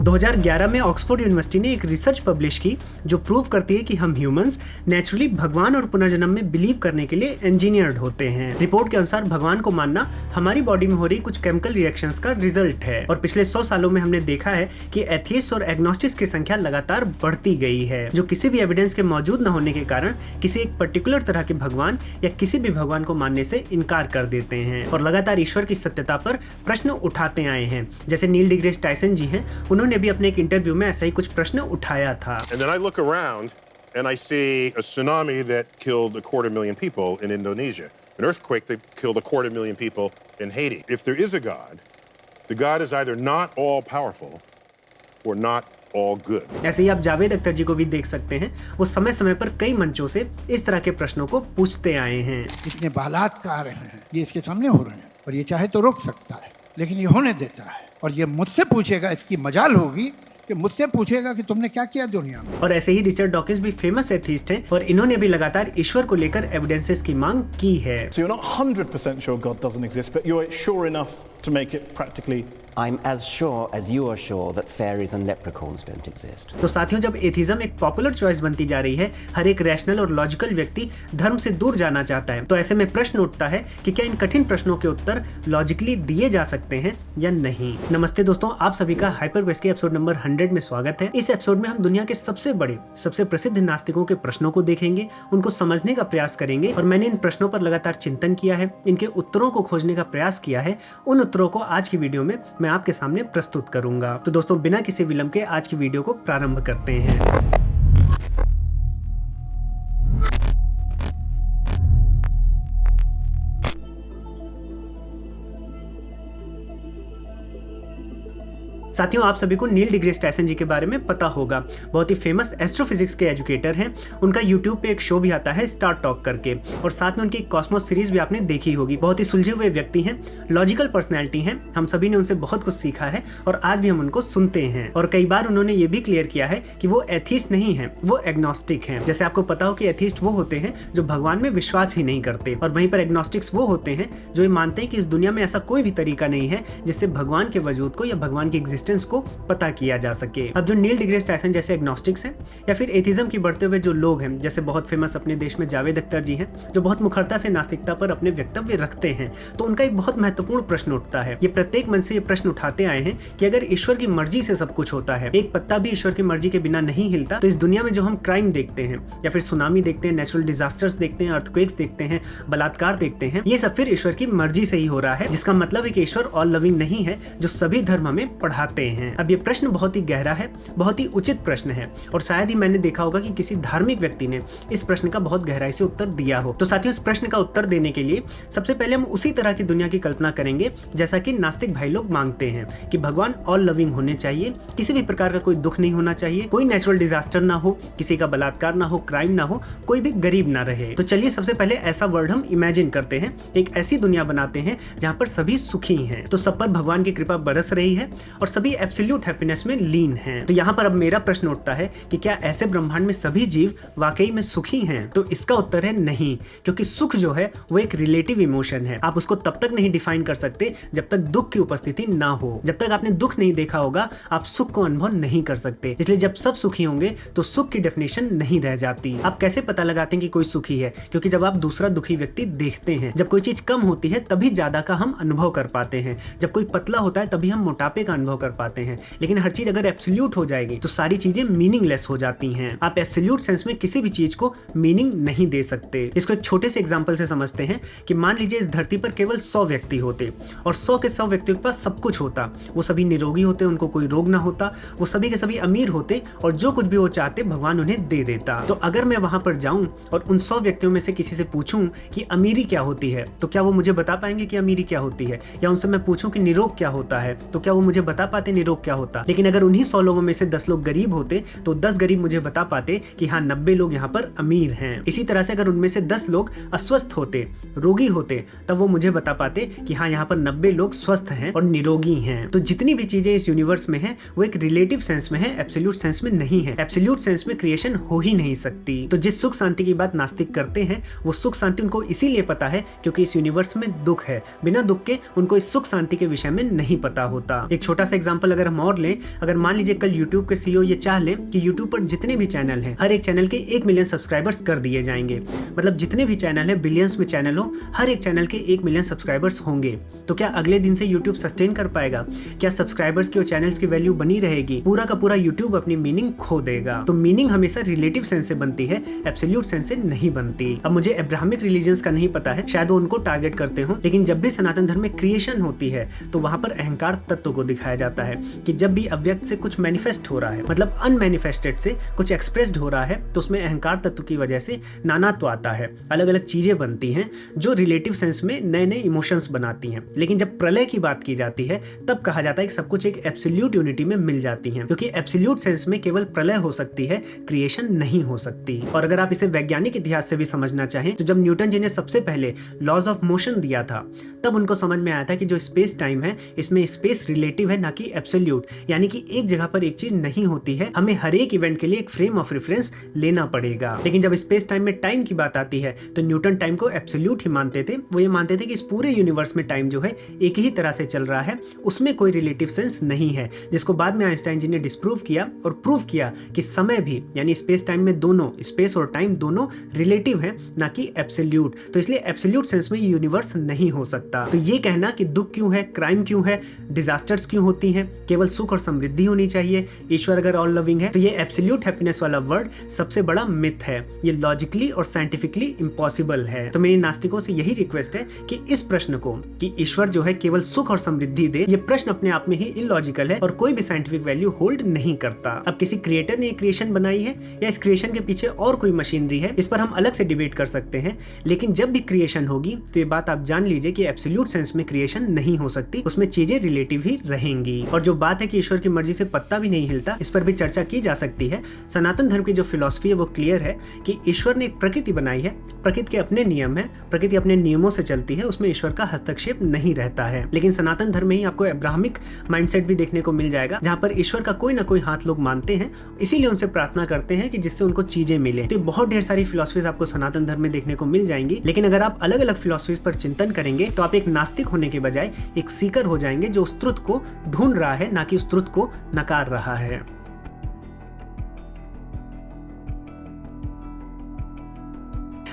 2011 में Oxford university ने एक रिसर्च पब्लिश की जो प्रूव करती है कि हम ह्यूमंस नेचुरली भगवान और पुनर्जन्म में बिलीव करने के लिए इंजीनियर्ड होते हैं। रिपोर्ट के अनुसार भगवान को मानना हमारी बॉडी में हो रही कुछ केमिकल रिएक्शंस का रिजल्ट है और पिछले 100 सालों में हमने देखा है कि एथियस्ट और एग्नोस्टिक्स की संख्या लगातार बढ़ती गई है, जो किसी भी एविडेंस के मौजूद न होने के कारण किसी एक पर्टिकुलर तरह के भगवान या किसी भी भगवान को मानने से इनकार कर देते हैं और लगातार ईश्वर की सत्यता पर प्रश्न उठाते आए हैं। जैसे नील डिग्रेस टायसन जी हैं, उन्होंने भी अपने एक इंटरव्यू में ऐसा ही कुछ प्रश्न उठाया था। And then I look around and I see a tsunami that killed 250,000 people in Indonesia, an earthquake that killed 250,000 people in Haiti. If there is a God, the God is either not all powerful or not all good. ऐसे ही आप जावेद अख्तर जी को भी देख सकते हैं, वो समय समय पर कई मंचों से इस तरह के प्रश्नों को पूछते आए हैं। इतने बलात्कार हैं, ये इसके सामने हो रहे हैं और ये चाहे तो रोक सकता है, लेकिन ये होने देता है और ये मुझसे पूछेगा, इसकी मजाल होगी कि मुझसे पूछेगा कि तुमने क्या किया दुनिया में। और ऐसे ही रिचर्ड डॉकिंस भी फेमस एथीस्ट हैं और इन्होंने भी लगातार ईश्वर को लेकर एविडेंसेस की मांग की है। So you're not 100% sure God doesn't exist, but you're sure enough to make it practically. I'm as sure as you are sure that fairies and leprechauns don't exist. तो साथियों, जब एथिज्म एक पॉपुलर चॉइस बनती जा रही है, हर एक rational और लॉजिकल व्यक्ति धर्म से दूर जाना चाहता है, तो ऐसे में प्रश्न उठता है कि क्या इन कठिन प्रश्नों के उत्तर लॉजिकली दिए जा सकते हैं या नहीं। नमस्ते दोस्तों, आप सभी का हाइपर क्वेस्ट के एपिसोड नंबर 100 में स्वागत है। इस एपिसोड में हम दुनिया के सबसे बड़े, सबसे प्रसिद्ध नास्तिकों के प्रश्नों को देखेंगे, उनको समझने का प्रयास करेंगे और मैंने इन प्रश्नों पर लगातार चिंतन किया है, इनके उत्तरों को खोजने का प्रयास किया है। उन उत्तरों को आज की वीडियो में मैं आपके सामने प्रस्तुत करूंगा। तो दोस्तों, बिना किसी विलंब के आज की वीडियो को प्रारंभ करते हैं। साथियों, आप सभी को नील डिग्रेस टायसन जी के बारे में पता होगा। बहुत ही फेमस एस्ट्रोफिजिक्स के एजुकेटर हैं। उनका यूट्यूब पे एक शो भी आता है स्टार टॉक करके, और साथ में उनकी कॉस्मोस सीरीज भी आपने देखी होगी। बहुत ही सुलझे हुए व्यक्ति हैं, लॉजिकल पर्सनैलिटी हैं। हम सभी ने उनसे बहुत कुछ सीखा है और आज भी हम उनको सुनते हैं। और कई बार उन्होंने ये भी क्लियर किया है कि वो एथिस्ट नहीं है, वो एग्नोस्टिक हैं। जैसे आपको पता हो कि एथिस्ट वो होते हैं जो भगवान में विश्वास ही नहीं करते, और वहीं पर एग्नोस्टिक्स वो होते हैं जो ये मानते हैं कि इस दुनिया में ऐसा कोई भी तरीका नहीं है जिससे भगवान के वजूद को या भगवान की एग्जिस्टेंस को पता किया जा सके। अब जो नील डिग्रेस टायसन जैसे एग्नोस्टिक्स हैं या फिर एथिज्म की बढ़ते हुए जो लोग हैं, जैसे बहुत फेमस अपने देश में जावेद अख्तर जी हैं, जो बहुत मुखरता से नास्तिकता पर अपने वक्तव्य रखते हैं, तो उनका एक बहुत महत्वपूर्ण प्रश्न उठता है। ये प्रत्येक मन से ये प्रश्न उठाते आए हैं कि अगर ईश्वर की मर्जी से सब कुछ होता है, एक पत्ता भी ईश्वर की मर्जी के बिना नहीं हिलता, तो इस दुनिया में जो हम क्राइम देखते हैं या फिर सुनामी देखते हैं, नेचुरल डिजास्टर्स देखते हैं, अर्थक्वेक्स देखते हैं, बलात्कार देखते हैं, ये सब फिर ईश्वर की मर्जी से ही हो रहा है, जिसका मतलब है कि ईश्वर ऑल लविंग नहीं है, जो सभी धर्म हमें पढ़ाते हैं। अब ये प्रश्न बहुत ही गहरा है, बहुत ही उचित प्रश्न है और शायद ही मैंने देखा होगा कि किसी धार्मिक व्यक्ति ने इस प्रश्न का बहुत गहराई से उत्तर दिया हो। तो साथियों, इस प्रश्न का उत्तर देने के लिए सबसे पहले हम उसी तरह की दुनिया की कल्पना करेंगे जैसा कि नास्तिक भाई लोग मांगते हैं कि भगवान ऑल लविंग होने चाहिए, किसी भी प्रकार का कोई दुख नहीं होना चाहिए, कोई नेचुरल डिजास्टर ना हो, किसी का बलात्कार ना हो, क्राइम ना हो, कोई भी गरीब ना रहे। तो चलिए सबसे पहले ऐसा वर्ल्ड हम इमेजिन करते हैं, एक ऐसी दुनिया बनाते हैं जहां पर सभी सुखी हैं, तो सब पर भगवान की कृपा बरस रही है और सभी एब्सोल्यूट हैप्पीनेस में लीन हैं। तो यहाँ पर अब मेरा प्रश्न उठता है कि क्या ऐसे ब्रह्मांड में सभी जीव वाकई में सुखी हैं? तो इसका उत्तर है नहीं, क्योंकि सुख जो है वो एक रिलेटिव इमोशन है। आप उसको तब तक नहीं डिफाइन कर सकते जब तक दुख की उपस्थिति ना हो। जब तक आपने दुख नहीं देखा होगा, आप सुख को अनुभव नहीं कर सकते। इसलिए जब सब सुखी होंगे तो सुख की डेफिनेशन नहीं रह जाती। आप कैसे पता लगाते हैं कि कोई सुखी है? क्योंकि जब आप दूसरा दुखी व्यक्ति देखते हैं, जब कोई चीज कम होती है तभी ज्यादा का हम अनुभव कर पाते हैं, जब कोई पतला होता है तभी हम मोटापे का अनुभव कर पाते हैं। लेकिन हर चीज अगर एब्सोल्यूट हो जाएगी तो सारी चीजें मीनिंगलेस हो जाती हैं। आप एब्सोल्यूट सेंस में किसी भी चीज को मीनिंग नहीं दे सकते। इसको एक छोटे से एग्जांपल से समझते हैं कि मान लीजिए इस धरती पर केवल 100 व्यक्ति होते और 100 के 100 व्यक्तियों के पास सब कुछ होता, वो सभी निरोगी होते, उनको कोई रोग ना होता, वो सभी के सभी अमीर होते और जो कुछ भी वो चाहते भगवान उन्हें दे देता। तो अगर मैं वहां पर जाऊं और उन 100 व्यक्तियों में से किसी से पूछूं कि अमीरी क्या होती है, तो क्या वो मुझे बता पाएंगे कि अमीरी क्या होती है? या उनसे मैं पूछूं कि निरोग क्या होता है, तो क्या वो मुझे बता पाते निरोग क्या होता? लेकिन अगर उन्हीं 100 लोगों में से 10 लोग गरीब होते तो 10 गरीब मुझे बता पाते कि हाँ 90 लोग यहाँ पर अमीर हैं। इसी तरह से अगर उनमें से 10 लोग अस्वस्थ होते, रोगी होते, तब वो मुझे बता पाते कि हाँ यहाँ पर 90 लोग स्वस्थ हैं और निरोगी हैं। तो जितनी भी चीजें इस यूनिवर्स में हैं वो एक रिलेटिव सेंस में है, एब्सोल्यूट सेंस में नहीं है। एब्सोल्यूट सेंस में क्रिएशन हो ही नहीं सकती। तो जिस सुख शांति की बात नास्तिक करते हैं, वो सुख शांति उनको इसीलिए पता है क्योंकि इस यूनिवर्स में दुख है। बिना दुख के उनको इस सुख शांति के विषय में नहीं पता होता। एक छोटा सा एग्जांपल अगर हम और लें, अगर मान लीजिए कल यूट्यूब के सीईओ ये चाह लें कि यूट्यूब पर जितने भी चैनल हैं हर एक चैनल के 1 मिलियन सब्सक्राइबर्स कर दिए जाएंगे, मतलब जितने भी चैनल हैं बिलियंस में चैनल हो, हर एक चैनल के 1 मिलियन सब्सक्राइबर्स होंगे, तो क्या अगले दिन से यूट्यूब सस्टेन कर पाएगा? क्या सब्सक्राइबर्स की और चैनल्स की वैल्यू बनी रहेगी? पूरा का पूरा यूट्यूब अपनी मीनिंग खो देगा। तो मीनिंग हमेशा रिलेटिव सेंस से बनती है, एब्सोल्यूट सेंस से नहीं बनती। अब मुझे अब्राहमिक रिलीजन्स का नहीं पता है, शायद वो उनको टारगेट करते हो, लेकिन जब भी सनातन धर्म में क्रिएशन होती है तो वहां पर अहंकार तत्व को दिखाया जाता है कि जब भी अव्यक्त से कुछ मैनिफेस्ट हो रहा है, मतलब अनमैनिफेस्टेड से कुछ एक्सप्रेस्ड हो रहा है, तो उसमें अहंकार तत्व की वजह से नानात्व आता है, अलग अलग चीजें बनती हैं जो रिलेटिव सेंस में नए नए इमोशंस बनाती हैं। लेकिन जब प्रलय की बात की जाती है तब कहा जाता है कि सब कुछ एक एब्सोल्यूट यूनिटी में मिल जाती हैं, क्योंकि एब्सोल्यूट सेंस में केवल प्रलय हो सकती है, क्रिएशन नहीं हो सकती। और अगर आप इसे वैज्ञानिक इतिहास से भी समझना चाहें तो जब न्यूटन जी ने सबसे पहले लॉज ऑफ मोशन दिया था तब उनको समझ में आया था कि जो स्पेस टाइम है इसमें स्पेस रिलेटिव है, ना कि एब्सोल्यूट, यानी कि एक जगह पर एक चीज नहीं होती है, हमें हर एक इवेंट के लिए एक फ्रेम ऑफ रेफरेंस लेना पड़ेगा। लेकिन जब स्पेस टाइम में टाइम की बात आती है तो न्यूटन टाइम को एब्सोल्यूट ही मानते थे। वो ये मानते थे कि इस पूरे यूनिवर्स में टाइम जो है एक ही तरह से चल रहा है, उसमें कोई रिलेटिव सेंस नहीं है, जिसको बाद में आइंस्टाइन जी ने डिस्प्रूव किया और प्रूव किया कि समय भी यानी स्पेस टाइम में दोनों, स्पेस और टाइम दोनों रिलेटिव है, ना कि एब्सोल्यूट। तो इसलिए एब्सोल्यूट सेंस में ये यूनिवर्स नहीं हो सकता। तो ये कहना कि दुख क्यों है, क्राइम क्यों है, डिजास्टर्स क्यों होती हैं, केवल सुख और समृद्धि होनी चाहिए, ईश्वर अगर ऑल लविंग है, तो ये एब्सोल्यूट हैप्पीनेस वाला वर्ड सबसे बड़ा मिथ है, ये लॉजिकली और साइंटिफिकली इम्पॉसिबल है। तो मेरी नास्तिकों से यही रिक्वेस्ट है कि इस प्रश्न को कि ईश्वर जो है केवल सुख और समृद्धि दे, ये प्रश्न अपने आप में ही इलॉजिकल है और कोई भी साइंटिफिक वैल्यू होल्ड नहीं करता। अब किसी क्रिएटर ने ये क्रिएशन बनाई है या इस क्रिएशन के पीछे और कोई मशीनरी है, इस पर हम अलग से डिबेट कर सकते हैं, लेकिन जब भी क्रिएशन होगी तो ये बात आप जान लीजिए कि एब्सोल्यूट सेंस में क्रिएशन नहीं हो सकती, उसमें चीजें रिलेटिव ही रहेंगी। और जो बात है कि ईश्वर की मर्जी से पत्ता भी नहीं हिलता, इस पर भी चर्चा की जा सकती है। सनातन धर्म की जो फिलॉसफी है वो क्लियर है कि ईश्वर ने एक प्रकृति बनाई है, प्रकृति के अपने नियम है, प्रकृति अपने नियमों से चलती है, उसमें ईश्वर का हस्तक्षेप नहीं रहता है। लेकिन सनातन धर्म में ही आपको अब्राहमिक माइंडसेट भी देखने को मिल जाएगा, जहां पर ईश्वर का कोई ना कोई हाथ लोग मानते हैं, इसीलिए उनसे प्रार्थना करते हैं कि जिससे उनको चीजें मिले। तो बहुत ढेर सारी फिलॉसफीज आपको सनातन धर्म में देखने को मिल जाएंगी। लेकिन अगर आप अलग अलग फिलॉसफीज पर चिंतन करेंगे तो आप एक नास्तिक होने के बजाय एक सीकर हो जाएंगे, जो उस ट्रुथ को ढूंढ रहा है, ना कि उस ट्रुथ को नकार रहा है।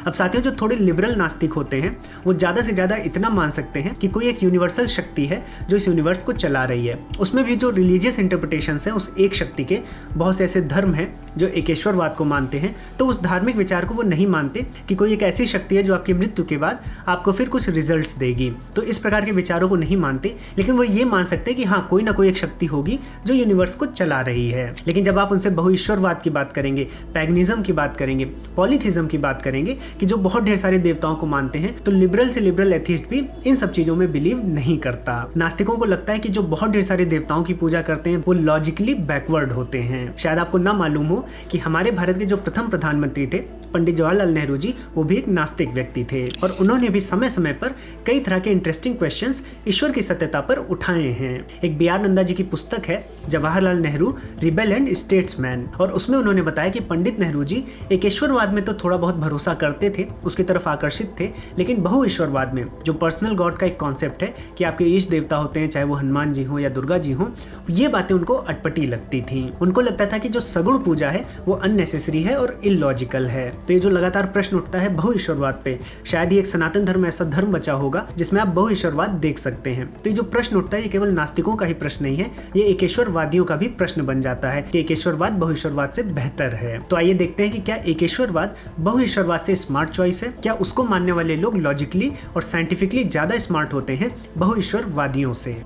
अब साथियों, जो थोड़े लिबरल नास्तिक होते हैं वो ज़्यादा से ज़्यादा इतना मान सकते हैं कि कोई एक यूनिवर्सल शक्ति है जो इस यूनिवर्स को चला रही है। उसमें भी जो रिलीजियस इंटरप्रिटेशंस हैं उस एक शक्ति के, बहुत से ऐसे धर्म हैं जो एकेश्वरवाद को मानते हैं, तो उस धार्मिक विचार को वो नहीं मानते कि कोई एक ऐसी शक्ति है जो आपकी मृत्यु के बाद आपको फिर कुछ रिजल्ट्स देगी। तो इस प्रकार के विचारों को नहीं मानते, लेकिन वो ये मान सकते हैं कि हाँ, कोई ना कोई एक शक्ति होगी जो यूनिवर्स को चला रही है। लेकिन जब आप उनसे बहुईश्वरवाद की बात करेंगे, पैगनिज्म की बात करेंगे, पॉलीथिज्म की बात करेंगे कि जो बहुत ढेर सारे देवताओं को मानते हैं, तो लिबरल से लिबरल एथिस्ट भी इन सब चीजों में बिलीव नहीं करता। नास्तिकों को लगता है कि जो बहुत ढेर सारे देवताओं की पूजा करते हैं वो लॉजिकली बैकवर्ड होते हैं। शायद आपको ना मालूम हो कि हमारे भारत के जो प्रथम प्रधानमंत्री थे पंडित जवाहरलाल नेहरू जी, वो भी एक नास्तिक व्यक्ति थे और उन्होंने भी समय समय पर कई तरह के इंटरेस्टिंग क्वेश्चंस ईश्वर की सत्यता पर उठाए हैं। एक बी.आर. नंदा जी की पुस्तक है Jawaharlal Nehru rebel and statesman, और उसमें उन्होंने बताया कि पंडित नेहरू जी एक ईश्वरवाद में तो थोड़ा बहुत भरोसा करते थे, उसकी तरफ आकर्षित थे, लेकिन बहु ईश्वरवाद में जो पर्सनल गॉड का एक कॉन्सेप्ट है कि आपके ईष्ट देवता होते हैं, चाहे वो हनुमान जी हो या दुर्गा जी हो, ये बातें उनको अटपटी लगती थी। उनको लगता था कि जो सगुण पूजा है वो अननेसेसरी है और इलॉजिकल है। तो ये जो लगातार प्रश्न उठता है बहु ईश्वरवाद पे, शायद ही एक सनातन धर्म ऐसा धर्म बचा होगा जिसमें आप बहु ईश्वरवाद देख सकते हैं। तो ये जो प्रश्न उठता है ये केवल नास्तिकों का ही प्रश्न नहीं है, ये एकेश्वरवादियों का भी प्रश्न बन जाता है कि एकेश्वरवाद बहु ईश्वरवाद से बेहतर है। तो आइए देखते हैं कि क्या एकेश्वरवाद बहु ईश्वरवाद से स्मार्ट चॉइस है, क्या उसको मानने वाले लोग लॉजिकली और साइंटिफिकली ज्यादा स्मार्ट होते हैं बहु ईश्वरवादियों से।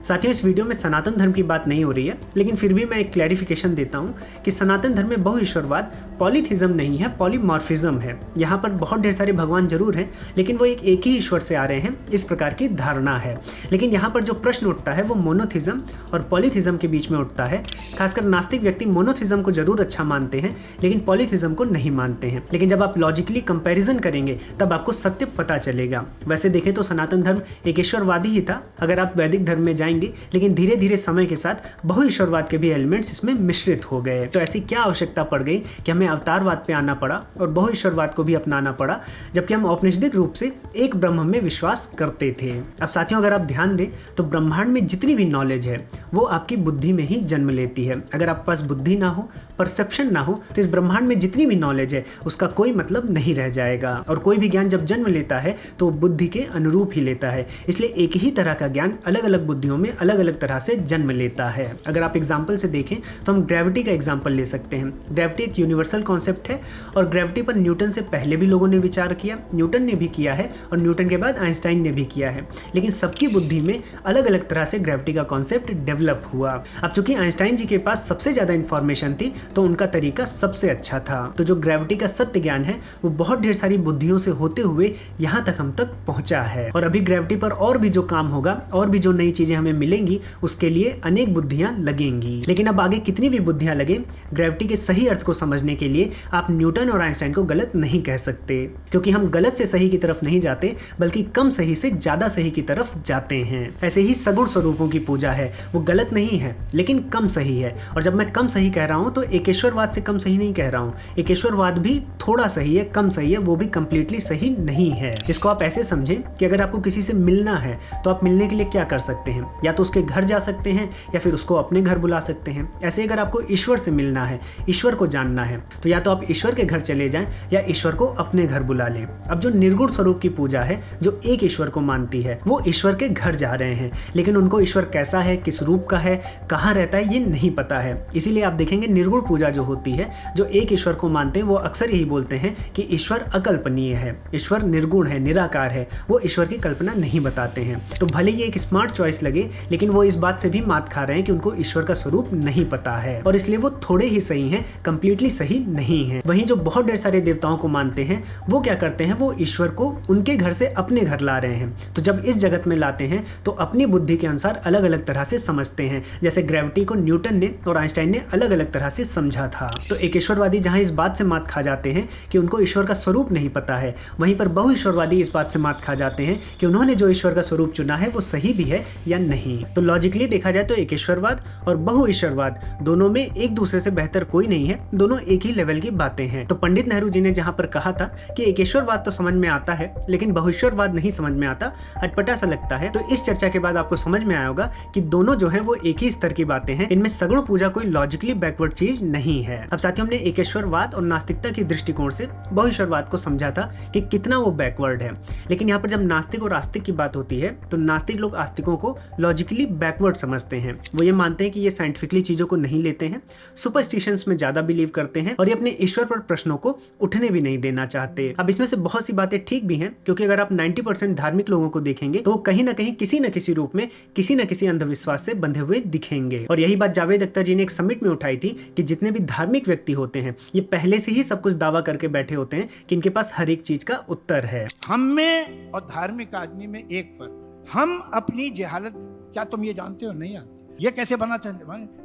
साथियों, इस वीडियो में सनातन धर्म की बात नहीं हो रही है, लेकिन फिर भी मैं एक क्लैरिफिकेशन देता हूं कि सनातन धर्म में बहु ईश्वरवाद पॉलीथिज्म नहीं है, पॉलीमॉर्फिज्म है। यहाँ पर बहुत ढेर सारे भगवान जरूर हैं, लेकिन वो एक ही ईश्वर से आ रहे हैं, इस प्रकार की धारणा है। लेकिन यहाँ पर जो प्रश्न उठता है वो मोनोथिज्म और पॉलीथिज्म के बीच में उठता है। खासकर नास्तिक व्यक्ति मोनोथिज्म को जरूर अच्छा मानते हैं, लेकिन पॉलीथिज्म को नहीं मानते हैं। लेकिन जब आप लॉजिकली कंपैरिजन करेंगे तब आपको सत्य पता चलेगा। वैसे देखें तो सनातन धर्म एकेश्वरवादी ही था। अगर आप वैदिक धर्म में जाएं जाएंगे, लेकिन धीरे धीरे समय के साथ बहुईश्वरवाद के भी एलिमेंट्स इसमें मिश्रित हो गए। तो ऐसी क्या आवश्यकता पड़ गई कि हमें अवतारवाद पे आना पड़ा और बहुईश्वरवाद को भी अपनाना पड़ा, जबकि हम औपनिषदिक रूप से एक ब्रह्म में विश्वास करते थे। अब साथियों, अगर आप ध्यान दें तो ब्रह्मांड में जितनी भी नॉलेज है वो आपकी बुद्धि में ही जन्म लेती है। अगर आपके पास बुद्धि ना हो, परसेप्शन ना हो, तो इस ब्रह्मांड में जितनी भी नॉलेज है उसका कोई मतलब नहीं रह जाएगा। और कोई भी ज्ञान जब जन्म लेता है तो बुद्धि के अनुरूप ही लेता है, इसलिए एक ही तरह का ज्ञान अलग अलग बुद्धियों में अलग अलग तरह से जन्म लेता है। अगर आप एग्जाम्पल से देखें तो हम ग्रेविटी का एग्जाम्पल ले सकते हैं। ग्रेविटी एक यूनिवर्सल कॉन्सेप्ट है और ग्रेविटी पर न्यूटन से पहले भी लोगों ने विचार किया, न्यूटन ने भी किया है और न्यूटन के बाद आइंस्टाइन ने भी किया है, लेकिन सबकी बुद्धि में अलग अलग तरह से ग्रेविटी का कॉन्सेप्ट डेवलप हुआ। अब चूंकि आइंस्टाइन जी के पास सबसे ज्यादा इंफॉर्मेशन थी तो उनका तरीका सबसे अच्छा था। तो जो ग्रेविटी का सत्य ज्ञान है वो बहुत ढेर सारी बुद्धियों से होते हुए यहाँ तक हम तक पहुंचा है। और अभी ग्रेविटी पर और भी जो काम होगा और भी जो नई चीजें हमें मिलेंगी उसके लिए अनेक बुद्धियां लगेंगी। लेकिन अब आगे कितनी भी बुद्धियां लगे, ग्रेविटी के सही अर्थ को समझने के लिए आप न्यूटन और आइंस्टाइन को गलत नहीं कह सकते, क्योंकि हम गलत से सही की तरफ नहीं जाते बल्कि कम सही से ज्यादा सही की तरफ जाते हैं। ऐसे ही सगुण स्वरूपों की पूजा है, वो गलत नहीं है लेकिन कम सही है। और जब मैं कम सही कह रहा हूं तो एकेश्वरवाद से कम सही नहीं कह रहा हूं। एकेश्वरवाद भी थोड़ा सही है, कम सही है, वो भी कंप्लीटली सही नहीं है। इसको आप ऐसे समझें कि अगर आपको किसी से मिलना है तो आप मिलने के लिए क्या कर सकते हैं, या तो उसके घर जा सकते हैं या फिर उसको अपने घर बुला सकते हैं। ऐसे अगर आपको ईश्वर से मिलना है, ईश्वर को जानना है, तो या तो आप ईश्वर के घर चले जाएं या ईश्वर को अपने घर बुला लें। अब जो निर्गुण स्वरूप की पूजा है, जो एक ईश्वर को मानती है, वो ईश्वर के घर जा रहे हैं, लेकिन उनको ईश्वर कैसा है, किस रूप का है, कहाँ रहता है, ये नहीं पता है। इसीलिए आप देखेंगे निर्गुण पूजा जो होती है, जो एक ईश्वर को मानते हैं, वो अक्सर यही बोलते हैं कि ईश्वर अकल्पनीय है, ईश्वर निर्गुण है, निराकार है, वो ईश्वर की कल्पना नहीं बताते हैं। तो भले ये एक स्मार्ट चॉइस लगे, लेकिन वो इस बात से भी मात खा रहे हैं कि उनको ईश्वर का स्वरूप नहीं पता है और इसलिए वो थोड़े ही सही हैं, कंप्लीटली सही नहीं है। वहीं जो बहुत ढेर सारे देवताओं को मानते हैं वो क्या करते हैं, वो ईश्वर को उनके घर से अपने घर ला रहे हैं। तो जब इस जगत में लाते हैं तो अपनी बुद्धि के अनुसार अलग अलग तरह से समझते हैं, जैसे ग्रेविटी को न्यूटन ने और आइंस्टाइन ने अलग अलग तरह से समझा था। तो एक ईश्वरवादी जहां इस बात से मात खा जाते हैं कि उनको ईश्वर का स्वरूप नहीं पता है, वहीं पर बहुईश्वरवादी इस बात से मात खा जाते हैं कि उन्होंने जो ईश्वर का स्वरूप चुना है वो सही भी है या नहीं। तो लॉजिकली देखा जाए तो एक ईश्वरवाद और बहुईश्वरवाद दोनों में एक दूसरे से बेहतर कोई नहीं है, दोनों एक ही लेवल की बातें हैं। तो पंडित नेहरू जी ने जहां पर कहा था कि एक ईश्वरवाद तो समझ में आता है लेकिन बहुईश्वरवाद नहीं समझ में आता, अटपटा सा लगता है, तो इस चर्चा के बाद आपको समझ में आया होगा कि दोनों जो है वो एक ही स्तर की बातें हैं। इनमें सगुण पूजा कोई लॉजिकली बैकवर्ड चीज नहीं है। अब साथियों, हमने एकेश्वरवाद और नास्तिकता के दृष्टिकोण से बहुईश्वरवाद को समझा था कि कितना वो बैकवर्ड है, लेकिन यहाँ पर जब नास्तिक और आस्तिक की बात होती है तो नास्तिक लोग आस्तिकों को लॉजिकली बैकवर्ड समझते हैं। वो ये मानते हैं कि ये साइंटिफिकली चीजों को नहीं लेते हैं, सुपरस्टिशंस में ज्यादा बिलीव करते हैं और ये अपने ईश्वर पर प्रश्नों को उठने भी नहीं देना चाहते। अब इसमें से बहुत सी बातें ठीक भी हैं, क्योंकि अगर आप 90% धार्मिक लोगों को देखेंगे तो वो कहीं ना कहीं किसी न किसी रूप में किसी न किसी अंधविश्वास से बंधे हुए दिखेंगे। और यही बात जावेद अख्तर जी ने एक समिट में उठाई थी कि जितने भी धार्मिक व्यक्ति होते हैं ये पहले से ही सब कुछ दावा करके बैठे होते हैं कि इनके पास हर एक चीज का उत्तर है। हम में और धार्मिक आदमी में एक फर्क, हम अपनी जहालत, क्या तुम ये जानते हो नहीं जानते, ये कैसे बना था,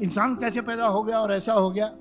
इंसान कैसे पैदा हो गया और ऐसा हो गया,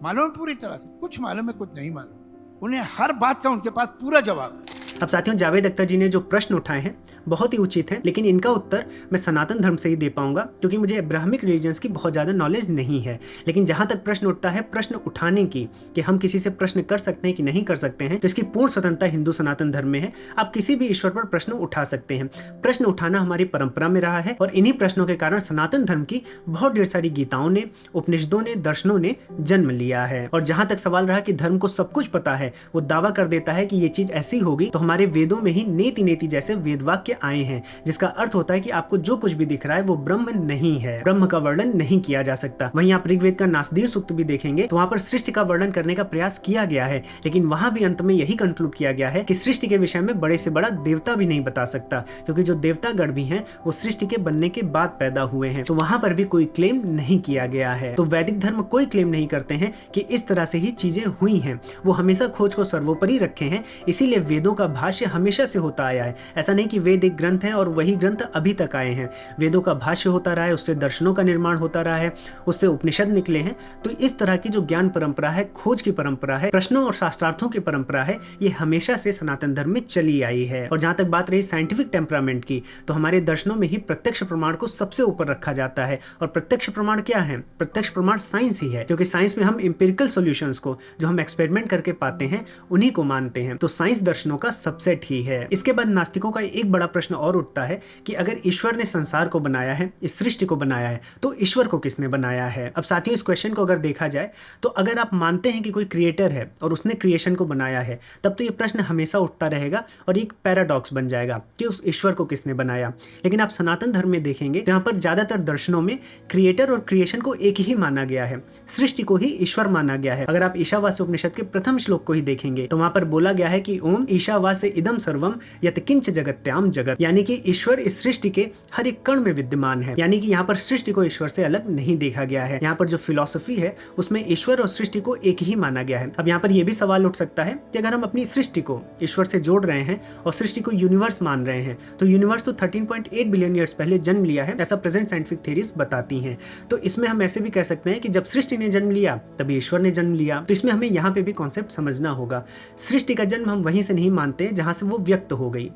मालूम है पूरी तरह से, कुछ मालूम है कुछ नहीं मालूम, उन्हें हर बात का उनके पास पूरा जवाब है। अब साथियों, जावेद अख्तर जी ने जो प्रश्न उठाए हैं बहुत ही उचित हैं, लेकिन इनका उत्तर मैं सनातन धर्म से ही दे पाऊंगा, क्योंकि मुझे अब्राहमिक रिलीजन्स की बहुत ज़्यादा नॉलेज नहीं है। लेकिन जहां तक प्रश्न उठता है प्रश्न उठाने की, कि हम किसी से प्रश्न कर सकते हैं कि नहीं कर सकते हैं, तो इसकी पूर्ण स्वतंत्रता हिंदू सनातन धर्म में है। आप किसी भी ईश्वर पर प्रश्न उठा सकते हैं। प्रश्न उठाना हमारी परंपरा में रहा है और इन्हीं प्रश्नों के कारण सनातन धर्म की बहुत ढेर सारी गीताओं ने, उपनिषदों ने, दर्शनों ने जन्म लिया है। और जहां तक सवाल रहा कि धर्म को सब कुछ पता है, वो दावा कर देता है कि ये चीज ऐसी होगी, तो हमारे वेदों में ही नेति नेति जैसे वेद वाक्य आए हैं, जिसका अर्थ होता है कि आपको जो कुछ भी दिख रहा है वो ब्रह्म नहीं है, ब्रह्म का वर्णन नहीं किया जा सकता। वहीं आप ऋग्वेद का नासदीर सूक्त भी देखेंगे तो वहां पर सृष्टि का वर्णन करने का प्रयास किया गया है, लेकिन वहां भी अंत में यही कंक्लूड किया गया है कि सृष्टि के विषय में बड़े से बड़ा देवता भी नहीं बता सकता, क्योंकि जो देवता गण भी हैं वो सृष्टि के बनने के बाद पैदा हुए हैं। तो वहां पर भी कोई क्लेम नहीं किया गया है। तो वैदिक धर्म कोई क्लेम नहीं करते हैं कि इस तरह से ही चीजें हुई हैं, वो हमेशा खोज को सर्वोपरि रखे हैं। इसीलिए वेदों का भाष्य हमेशा से होता आया है। ऐसा नहीं कि वेद वैदिक ग्रंथ हैं और वही ग्रंथ अभी तक आए हैं। वेदों का भाष्य होता रहा है, उससे दर्शनों का निर्माण होता रहा है, उससे उपनिषद निकले हैं। तो इस तरह की जो ज्ञान परंपरा है, खोज की परंपरा है, प्रश्नों और शास्त्रार्थों की परंपरा है, ये हमेशा से सनातन धर्म में चली आई है। और जहां तक बात रही साइंटिफिक टेम्परामेंट की, तो हमारे दर्शनों में ही प्रत्यक्ष प्रमाण को सबसे ऊपर रखा जाता है। और प्रत्यक्ष प्रमाण क्या है? प्रत्यक्ष प्रमाण साइंस ही है, क्योंकि साइंस में हम इंपिरिकल सॉल्यूशंस को, जो हम एक्सपेरिमेंट करके पाते हैं, उन्हीं को मानते हैं। तो साइंस दर्शनों का सबसेट ही है। इसके बाद नास्तिकों का एक बड़ा प्रश्न और उठता है कि अगर ईश्वर ने संसार को बनाया है, इस सृष्टि को बनाया है, तो ईश्वर को किसने बनाया है? अब साथियों, इस क्वेश्चन को अगर देखा जाए तो अगर आप मानते हैं कि कोई क्रिएटर है और उसने क्रिएशन को बनाया है, तब तो ये प्रश्न हमेशा उठता रहेगा और एक पैराडॉक्स बन जाएगा कि उस ईश्वर को किसने बनाया। लेकिन आप सनातन धर्म में देखेंगे तो यहाँ पर ज्यादातर दर्शनों में क्रिएटर और क्रिएशन को एक ही माना गया है, सृष्टि को ही ईश्वर माना गया है। अगर आप ईशावास्य उपनिषद के प्रथम श्लोक को ही देखेंगे तो वहां पर बोला गया है कि ओम ईशावास्य इदम सर्वम यत् किंच जगत्याम जगत, यानी कि ईश्वर इस सृष्टि के हर एक कण में विद्यमान है। यानी कि यहाँ पर सृष्टि को ईश्वर से अलग नहीं देखा गया है। यहाँ पर जो फिलॉसफी है उसमें ईश्वर और सृष्टि को एक ही माना गया है। अब यहाँ पर यह भी सवाल उठ सकता है कि अगर हम अपनी सृष्टि को ईश्वर से जोड़ रहे हैं और सृष्टि को यूनिवर्स मान रहे हैं, तो यूनिवर्स तो 13.8 बिलियन ईयर्स पहले जन्म लिया है, ऐसा प्रेजेंट साइंटिफिक थ्योरीज बताती हैं। तो इसमें हम ऐसे भी कह सकते हैं कि जब सृष्टि ने जन्म लिया तभी ईश्वर ने जन्म लिया। तो इसमें हमें यहाँ पे भी कॉन्सेप्ट समझना होगा। सृष्टि का जन्म हम वहीं से नहीं मानते जहां से वो व्यक्त हो गई।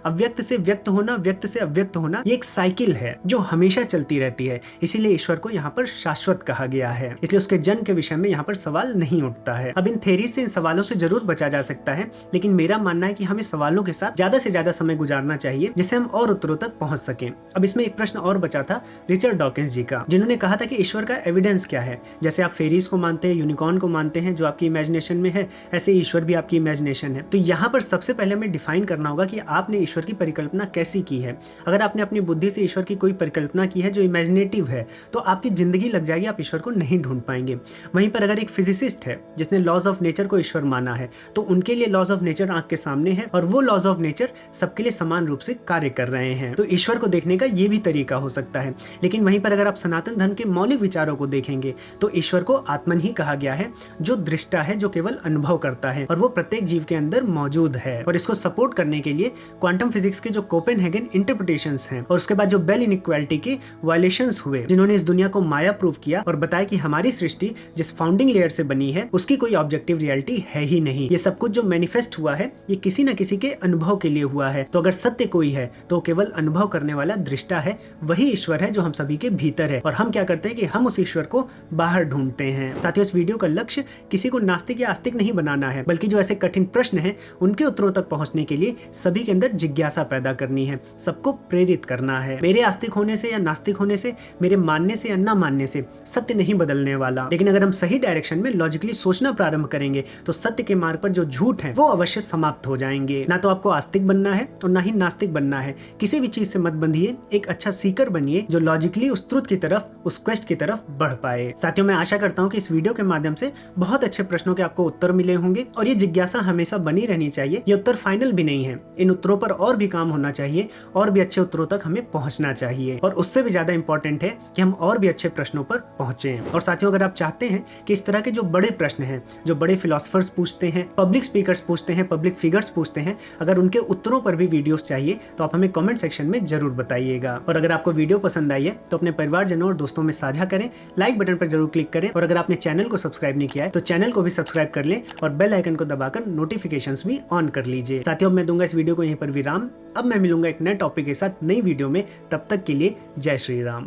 अव्यक्त से व्यक्त होना, व्यक्त से अव्यक्त होना, ये एक साइकिल है जो हमेशा चलती रहती है। इसीलिए ईश्वर को यहाँ पर शाश्वत कहा गया है, इसलिए उसके जन्म के विषय में यहाँ पर सवाल नहीं उठता है। अब इन थ्योरी से, इन सवालों से जरूर बचा जा सकता है, लेकिन मेरा मानना है कि हमें सवालों के साथ ज्यादा से ज्यादा समय गुजारना चाहिए जिससे हम और उत्तरों तक पहुंच सकें। अब इसमें एक प्रश्न और बचा था रिचर्ड डॉकिंस जी का, जिन्होंने कहा था कि ईश्वर का एविडेंस क्या है। जैसे आप फेरीज को मानते हैं, यूनिकॉर्न को मानते हैं, जो आपकी इमेजिनेशन में है, ऐसे ईश्वर भी आपकी इमेजिनेशन है। तो यहाँ पर सबसे पहले हमें डिफाइन करना होगा कि आपने ईश्वर की परिकल्पना कैसी की है। अगर आपने अपनी बुद्धि से ईश्वर की कोई परिकल्पना की है जो इमेजिनेटिव है, तो आपकी जिंदगी लग जाएगी, आप ईश्वर को नहीं ढूंढ पाएंगे। वहीं पर अगर एक फिजिसिस्ट है जिसने लॉज ऑफ नेचर को ईश्वर माना है, तो उनके लिए लॉज ऑफ नेचर आंख के सामने है और वो लॉज ऑफ नेचर सबके लिए समान रूप से कार्य कर रहे हैं। तो ईश्वर को देखने का ये भी तरीका हो सकता है। लेकिन वहीं पर अगर आप सनातन धर्म के मौलिक विचारों को देखेंगे तो ईश्वर को आत्मन ही कहा गया है, जो दृष्टा है, जो केवल अनुभव करता है, और वो प्रत्येक जीव के अंदर मौजूद है। और इसको सपोर्ट करने के लिए क्वांटम फिजिक्स के जो कोपेनहेगन इंटरप्रिटेशंस हैं, और उसके बाद जो बेल इनइक्वालिटी के वायलेशंस हुए, जिन्होंने इस दुनिया को माया प्रूव किया और बताया कि हमारी सृष्टि जिस फाउंडिंग लेयर से बनी है उसकी कोई ऑब्जेक्टिव रियलिटी है ही नहीं। ये सब कुछ जो मैनिफेस्ट हुआ है ये किसी न किसी के अनुभव के लिए हुआ है। तो अगर सत्य कोई है तो केवल अनुभव करने वाला दृष्टा है, वही ईश्वर है जो हम सभी के भीतर है। और हम क्या करते हैं कि हम उस ईश्वर को बाहर ढूंढते हैं। साथियों, इस वीडियो का लक्ष्य किसी को नास्तिक या आस्तिक नहीं बनाना है, बल्कि जो ऐसे कठिन प्रश्न हैं उनके उत्तरों तक पहुंचने के लिए सभी के अंदर जिज्ञासा पैदा करनी है, सबको प्रेरित करना है। मेरे आस्तिक होने से या नास्तिक होने से, मेरे मानने से या ना मानने से सत्य नहीं बदलने वाला। लेकिन अगर हम सही डायरेक्शन में लॉजिकली सोचना प्रारंभ करेंगे तो सत्य के मार्ग पर जो झूठ है वो अवश्य समाप्त हो जाएंगे। ना तो आपको आस्तिक बनना है और ना ही नास्तिक बनना है। किसी भी चीज से मत बंधिए, एक अच्छा सीकर बनिए जो लॉजिकली उस ट्रुथ की तरफ, उस क्वेस्ट की तरफ बढ़ पाए। साथियों, मैं आशा करता हूँ कि इस वीडियो के माध्यम से बहुत अच्छे प्रश्नों के आपको उत्तर मिले होंगे और ये जिज्ञासा हमेशा बनी रहनी चाहिए। ये उत्तर फाइनल भी नहीं है, इन उत्तरों पर और भी काम होना चाहिए और भी अच्छे उत्तरों तक हमें पहुंचना चाहिए। और उससे भी ज्यादा इंपॉर्टेंट है कि हम और भी अच्छे प्रश्नों पर पहुंचे। और साथियों, अगर आप चाहते हैं कि इस तरह के जो बड़े प्रश्न हैं, जो बड़े फिलोसफर्स पूछते हैं, पब्लिक स्पीकर्स पूछते हैं, पब्लिक फिगर्स पूछते हैं, अगर उनके उत्तरों पर भी वीडियोस चाहिए तो आप हमें कमेंट सेक्शन में जरूर बताइएगा। और अगर आपको वीडियो पसंद आई है तो अपने परिवारजनों और दोस्तों में साझा करें, लाइक बटन पर जरूर क्लिक करें, और अगर आपने चैनल को सब्सक्राइब नहीं किया है तो चैनल को भी सब्सक्राइब कर लें और बेल आइकन को दबाकर नोटिफिकेशंस भी ऑन कर लीजिए। साथियों, मैं दूंगा इस वीडियो को यहीं पर विराम। अब मैं मिलूंगा एक नए टॉपिक के साथ नई वीडियो में। तब तक के लिए जय श्री राम।